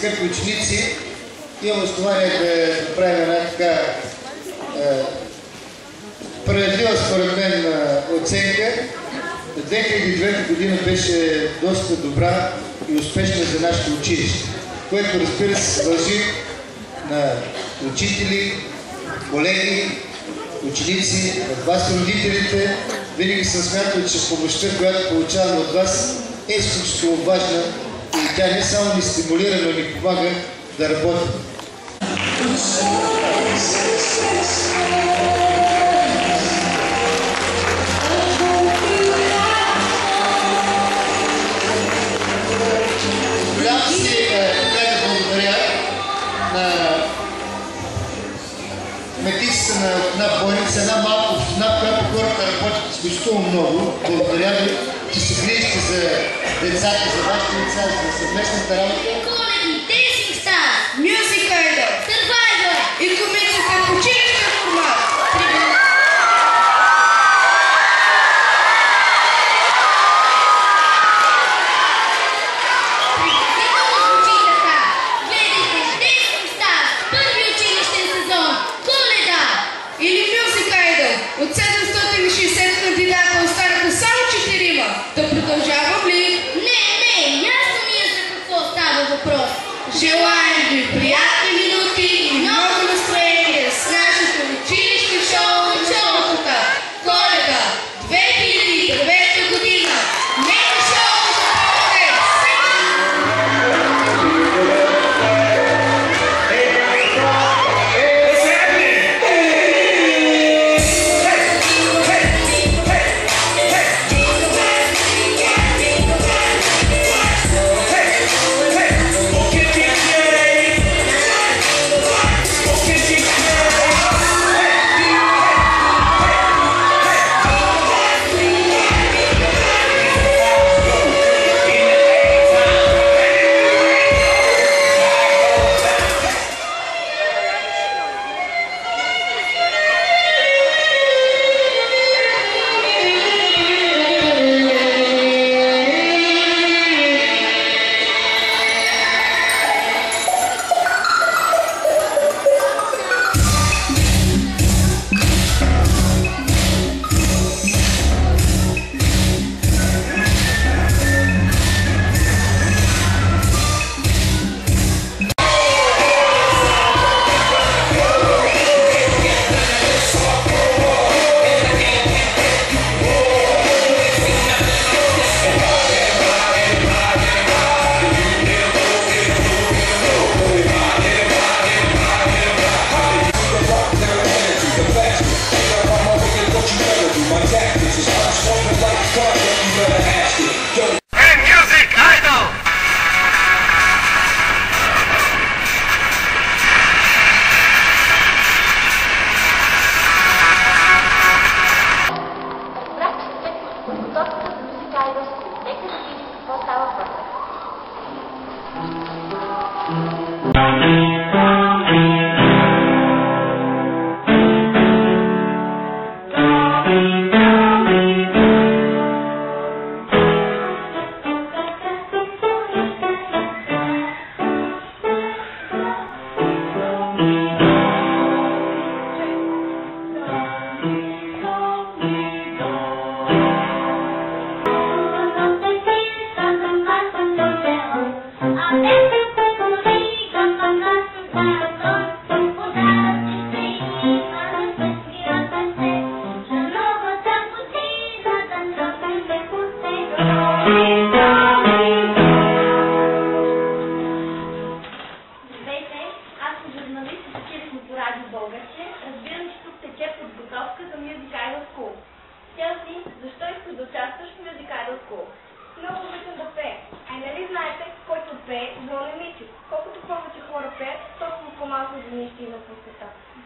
скъпи ученици, имам основание да направим една така справедлива според мен оценка. 2009 година беше доста добра и успешна за нашето училище, което разбира се дължи на учители, колеги, ученици, от вас родителите. Винаги съм смятал, че помощта, която получавам от вас, е изключително важна и тя не само ни стимулира, но ни помага да работим. Медиците на една болница, една малка община, в която хората работят изключително много. Благодаря ви, че се грижите за децата, за вашите деца, за съвместната работа. Dancing Stars, Music Idol, Survivor и комисията в училищен формат. От 760 кандидата останаха само 4. Да продължавам ли? Не, ясно ми е за какво става въпрос. Желаем ви приятни минути и много настроение с нашето училище шоу Чолката. Коледа 2009 година. Нека шоу започне сега!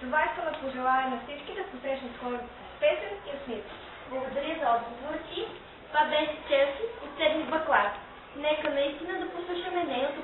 Това искам да пожелая на всички да посрещнат хората с песен и усмивка. Благодаря за отговорите. Това беше Челси от 7 клас. Нека наистина да послушаме нейното